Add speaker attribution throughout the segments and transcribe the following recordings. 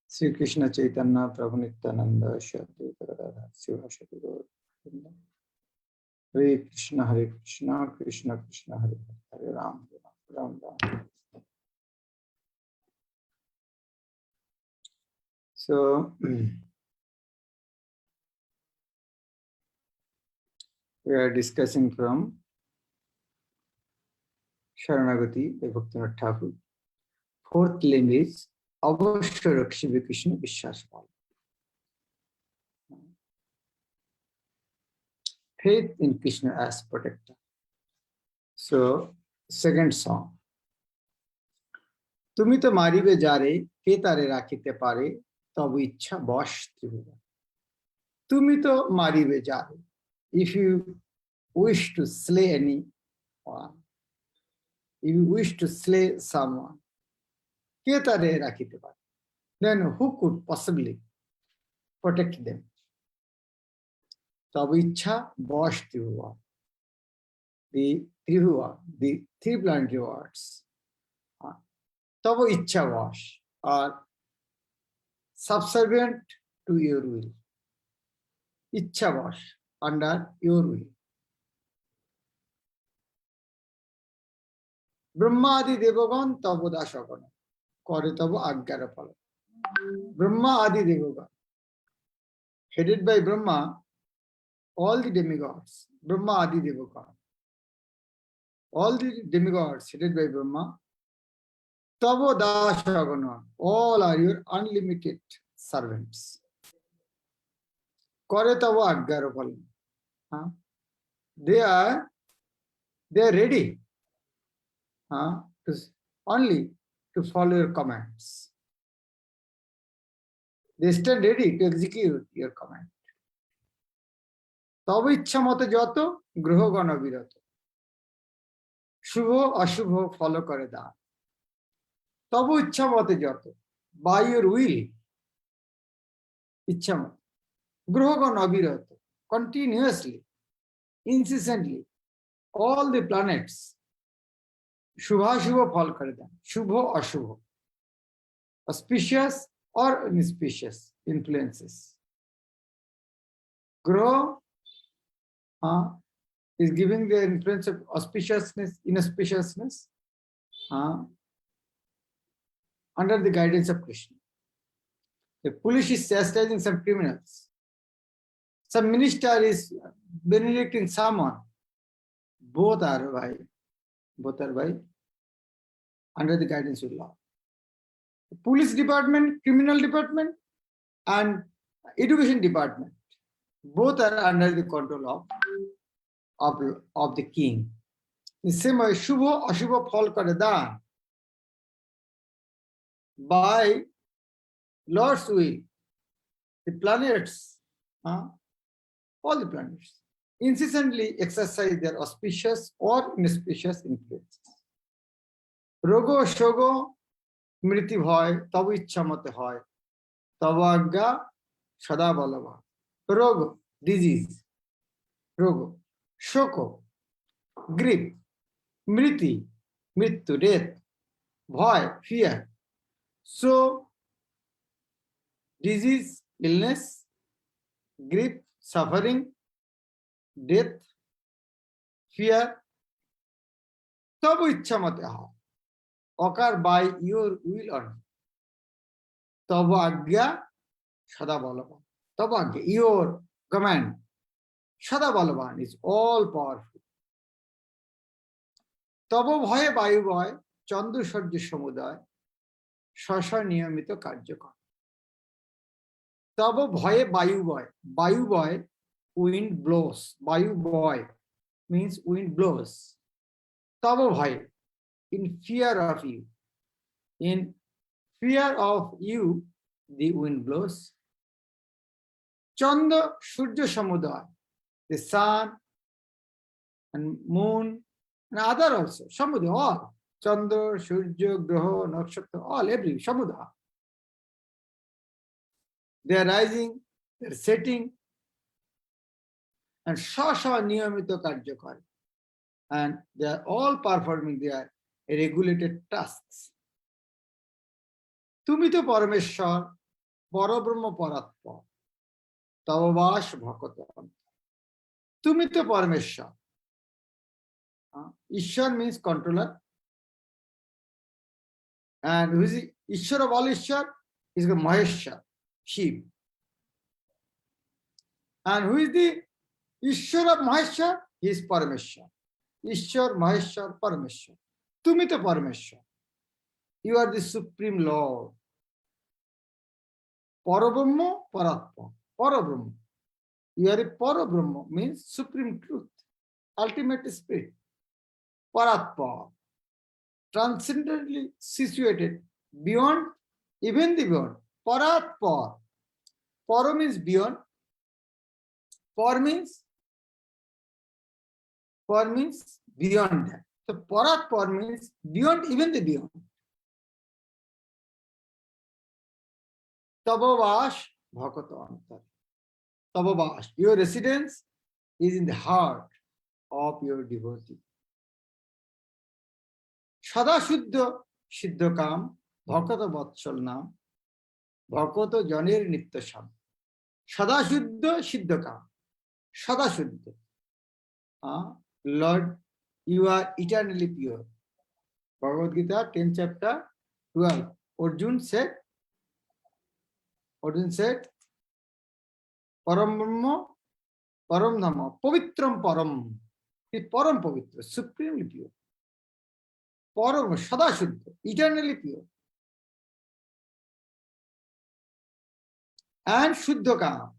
Speaker 1: Sri Krishna Chaitanya Prabhu Nityananda Shri Advaita Gadadhar Sivasati Gaur Hare Krishna Krishna Krishna Hare Hare Ram Ram Ram. So we are discussing from Sharanagati by Bhaktivinoda Thakur. Fourth limb is Avashya Rakshi Krishna Vishwasapal. Faith in Krishna as protector. So, second song. তুমি তো মারিবে যারে কে তারে রাখিতে পারে তব ইচ্ছা বশ ত্রিভুবন। তুমি তো মারিবে যারে, if you wish to slay anyone, if you wish to slay someone, কে তারে রাখিতে পারে, then who could possibly protect them? তব ইচ্ছা বশ ত্রিভুবন, the Tribhuvan, the three planetary words. Tavo Ichha Vash are subservient to your will. Ichha Vash under your will. Brahma Adi Devagan Tavo Dashagana. Kore Tavo Aggarapala. Brahma Adi Devagan. Headed by Brahma, all the demigods. Brahma Adi Devagan. All the demigods headed by Brahma. Tavo Dashagana, all are your unlimited servants. Kore Tavo Aggarapala. They are ready only to follow your commands. They stand ready to execute your command. Tavo Ichha Mote Joto, Gruhogana Virato. Shubho Ashubho follow Kore Da. Tabo Ichha Mote Joto, by your will, Ichha Mote, Gruhogan Abhirato, continuously, incessantly, all the planets, Shubha Shubha Phal Kare Dan, Shubho Ashubho, auspicious or inauspicious influences. Groho is giving the influence of auspiciousness, inauspiciousness. Under the guidance of Krishna. The police is chastising some criminals. Some minister is benedicting someone. Both are by under the guidance of law. The police department, criminal department, and education department, both are under the control of the king. In the same way, Shubho Ashubho Phal Kare Dan. By Lord's will, the planets, all the planets, incessantly exercise their auspicious or inauspicious influences. Rogo Shogo Mriti Hoy, Tavu Ichha Mote Hoy, Tavu Agga Sada Balava. Rogo, disease. Rogo, Shoko, grief, Mriti, Mrittu, death, Bhoy, fear. So, disease, illness, grief, suffering, death, fear, Tabu Ichha Mote Hoy, occur by your will only. Tabu Agya Sada Balavan. Tabu Agya, your command, Sada Balavan is all powerful. Tabu Bhoye Bayu Boy, Chandu Shorja Samuday, Shasha Niyamito Karjakar. Tabo Bhoye Bayu Boy. Bayu Boy, wind blows. Bayu Boy means wind blows. Tabo Bhoye, in fear of you. In fear of you, the wind blows. Chanda Shurja Samuday, the sun and moon and other also. Samuday, all. Chandra, Surya, Graha, Nakshatra, all, every, Samudra. They are rising, they are setting, and Shasha Niyamito Karjakari. And they are all performing their regulated tasks. তুমি তো পরমেশ্বর পরব্রহ্ম পরাৎপর তব বাস ভকত অন্তরে। তুমি তো পরমেশ্বর। ঈশ্বর means controller, and who is the Ishwar of all Ishwar is the Maheshwar, Shiv. And who is the Ishwar of Maheshwar? He is Parameshwar. Ishwar, Maheshwar, Parameshwar. তুমি তো পরমেশ্বর। You are the supreme Lord. Parabrahma পরাৎপর, Parabrahma. You are a Parabrahma means supreme truth, ultimate spirit. Paratpar, transcendently situated beyond, even the beyond. Paratpar. Para means beyond. Par means beyond that. So Paratpar means beyond, even the beyond. Tabavas bhakata antar. Tabavas, your residence is in the heart of your devotee. সদা শুদ্ধ সিদ্ধকাম ভকত বৎসল নাম ভকত জনের নিত্য সাম। সদা শুদ্ধ সিদ্ধকাম, সদা শুদ্ধ। Lord, you are eternally pure. Bhagavad Gita 10 chapter 12. Arjun said, Param Brahma, Param Dhamma, Pavitram Param. He is Param Pavitra, supremely pure. Param, Sada Shuddha, eternally pure. And Shuddhakam,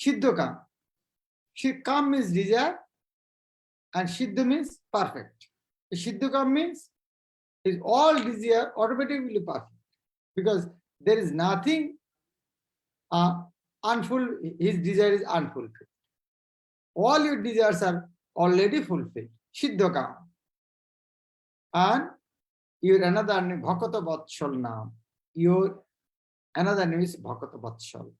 Speaker 1: Siddhakam. Kam means desire, and Siddha means perfect. Siddhakam means is all desire automatically perfect, because there is nothing unfulfilled. His desire is unfulfilled. All your desires are already fulfilled. Siddhakam. And your another name, Bhakata Vatshal Nam. Your another name is Bhakata Vatshal,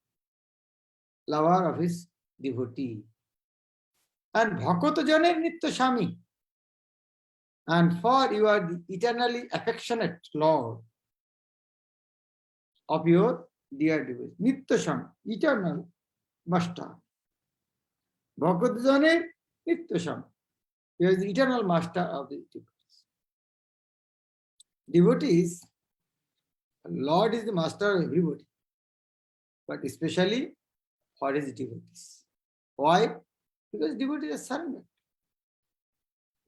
Speaker 1: lover of his devotee. And Bhakata Janer Nitya Shami. And for you are the eternally affectionate Lord of your dear devotee. Nitya Shami, eternal master. Bhakata Janer Nitya Shami. He is the eternal master of the devotees. Devotees, Lord is the master of everybody, but especially for his devotees. Why? Because devotees are surrendered.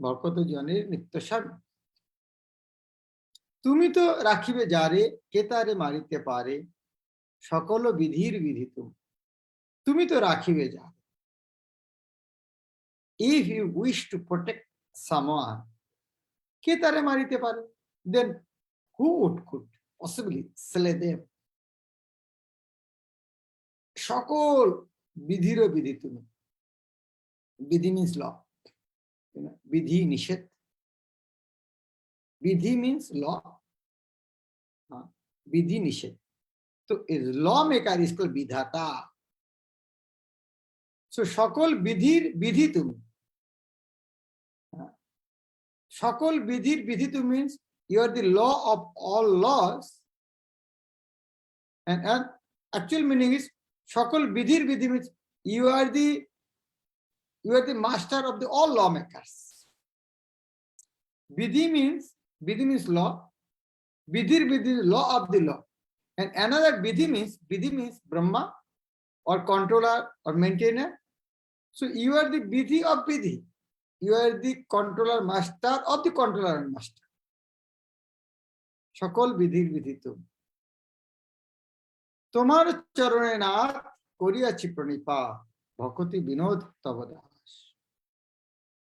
Speaker 1: Bhakata Janer Nitya Shami. তুমি তো রাখিবে যারে কে তারে মারিতে পারে সকল বিধির বিধি তুমি। তুমি তো রাখিবে যারে। If you wish to protect someone, কে তারে মারিতে পারে? Then who could possibly slay them? সকল বিধিরও বিধি তুমি। বিধি means law. বিধি নিষেধ। বিধি means law. বিধি নিষেধ। তো law maker is called বিধাতা। So সকল বিধির বিধি তুমি। সকল বিধির বিধি তুমি means you are the law of all laws, and actual meaning is সকল বিধির বিধি means you are the master of the all lawmakers. Vidhi means law. Vidhir vidhi, law of the law. And another vidhi means Brahma or controller or maintainer. So you are the vidhi of vidhi. You are the controller master of the controller and master. সকল বিধির বিধি তুমি। তোমার চরণে নাথ করিয়াছি প্রণিপাত ভকতি বিনোদ তব দাস।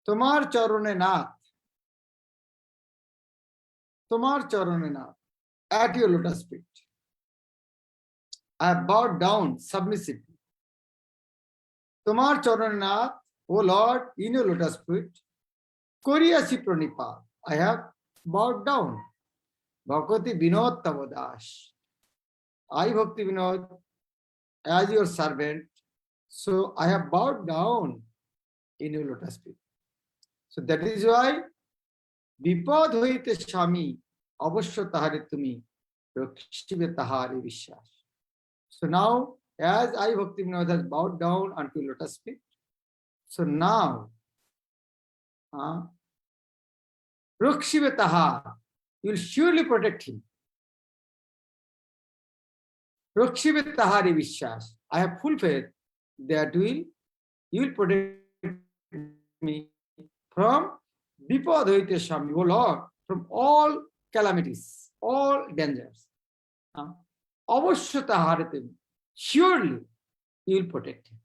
Speaker 1: তোমার চরণে নাথ, তোমার চরণে Nath, at your lotus feet I have bowed down submissively. তোমার চরণে Nath, O Lord, in your lotus feet করিয়াছি প্রণিপাত I have bowed down ভকতি বিনোদ তব Das. I Bhakti Vinod, as your servant, so I have bowed down in your lotus feet. So that is why বিপদ হইতে স্বামী অবশ্য তাহারে তুমি রক্ষিবে তাহারে বিশ্বাস. So now, as I Bhakti Vinod has bowed down unto lotus feet, so now, Rukshive Taha, you will surely protect him. Rukshive Tahari Vishwas, I have full faith that you will protect me from Bipad Hoite Swami, O Lord, from all calamities, all dangers. Avashya Taharate, surely you will protect him.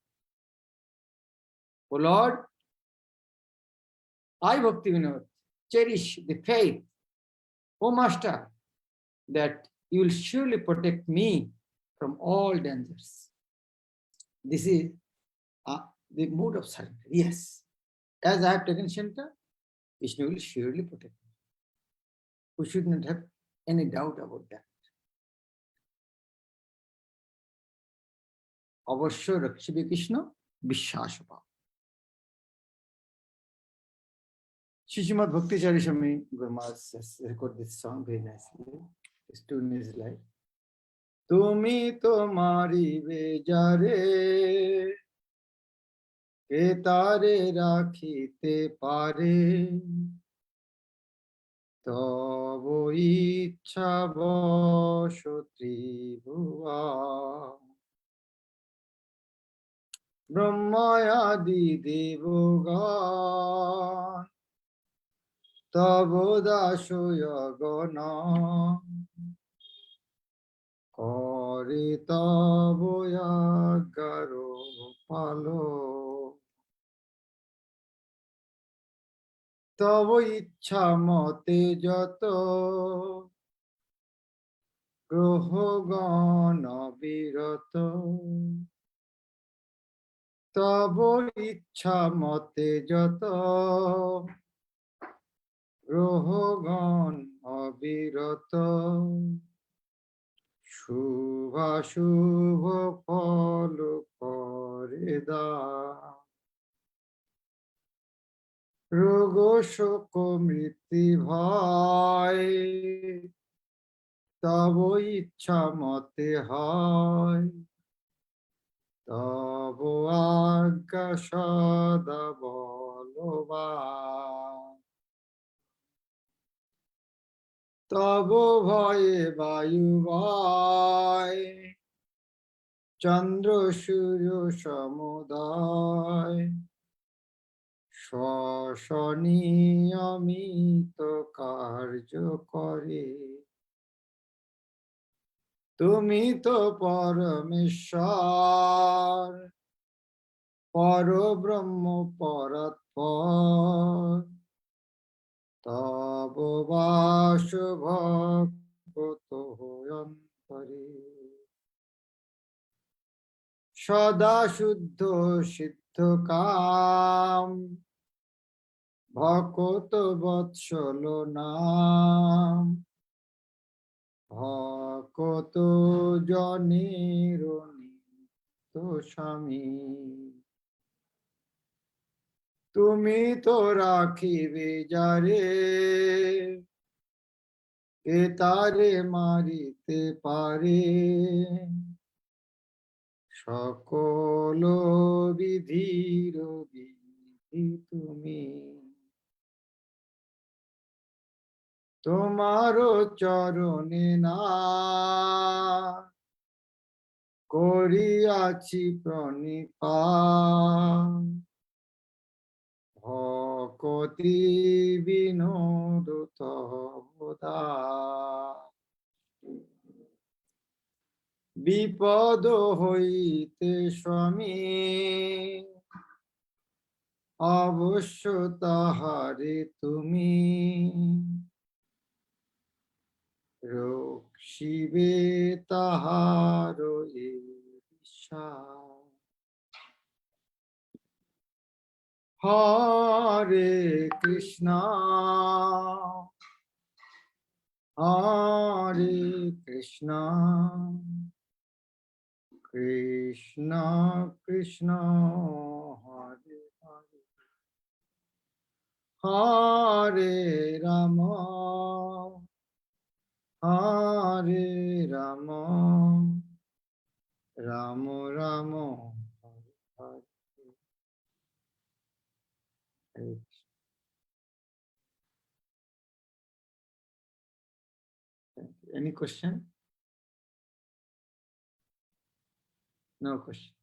Speaker 1: O Lord, I Bhakti Vinod cherish the faith, O Master, that you will surely protect me from all dangers. This is the mood of surrender. Yes, as I have taken shelter, Vishnu will surely protect me. We should not have any doubt about that. অবশ্য রক্ষিবে কৃষ্ণ বিশ্বাস পাও. Shishimad Bhakticharya Swami Guru Maharaj has recorded this song very nicely. This tune is like, তুমি তোমারি বেজারে কে তারে রাখিতে পারে, তব ইচ্ছা বশ ত্রিভুবন, ব্রহ্মাদি দেবগণ তব দাসয়গণ, করে তব আজ্ঞার পালন, তব ইচ্ছা মতে যত গ্রহগণ বিরত, তব ইচ্ছা মতে যত গ্রহগণ অবিরত, শুভাশুভ ফল করে দান, রোগ শোক মৃত্যু ভয় তব ইচ্ছা মতে হয়, তব আজ্ঞা সদা বলবান, তব ভয়ে বায়ু ভয় চন্দ্র সূর্য সমুদয়, স্বনিয়মিত কার্য করে, তুমি তো পরমেশ্বর পরব্রহ্ম পরাৎপর, তব বাস ভক্ত অন্তরে, সদা শুদ্ধ সিদ্ধ কাম ভকত বৎসল নাম, ভকত জনের নিত্য স্বামী, তুমি তো রাখিবে যারে কে তারে মারিতে পারে, সকল বিধির বিধি তুমি, তোমার চরণে না করিয়াছি প্রণিপাত, ভকতি বিনোদ তব দাস, বিপদ হইতে স্বামী অবশ্য তাহারে তুমি রক্ষিবে তাহার বিশ্বাস. হরে কৃষ্ণ হরে Krishna Krishna Krishna Hare Hare, Hare Rama, Hare Rama, Rama Rama, Hare Hare. Any question? No question.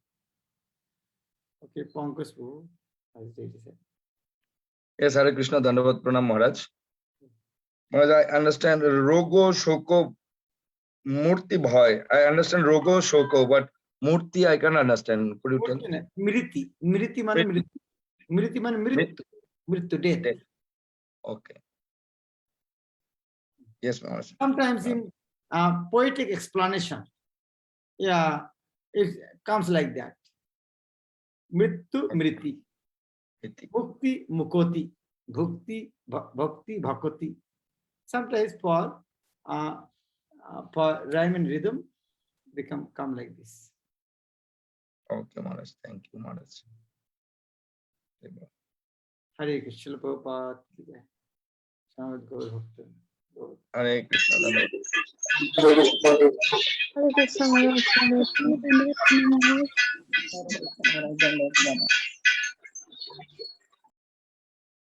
Speaker 1: Okay, Pankaj Babu, as they said.
Speaker 2: Yes, Hare Krishna, Dandavat Pranam Maharaj. Maharaj, I understand Rogo Shoko Murti Bhoy. I understand Rogo Shoko, but Murti I can understand. Could you tell?
Speaker 1: Mriti. Mriti mane mritu. Mriti mane mritu. Mritu, death.
Speaker 2: Death. Okay. Yes, Maharaj.
Speaker 1: Sometimes in poetic explanation, yeah, it comes like that. Mrittu, mriti.
Speaker 2: Iti.
Speaker 1: Mukti, mukoti. Bhukti, bhakti, bhakoti. Sometimes for rhyme and rhythm, they come like this.
Speaker 2: Okay, Maharaj. Thank you, Maharaj.
Speaker 1: Hare Krishna Prabhupada. Samad Gaur Bhakta.
Speaker 2: Hare Krishna, Dandavat.
Speaker 3: Hare Krishna Maharaj.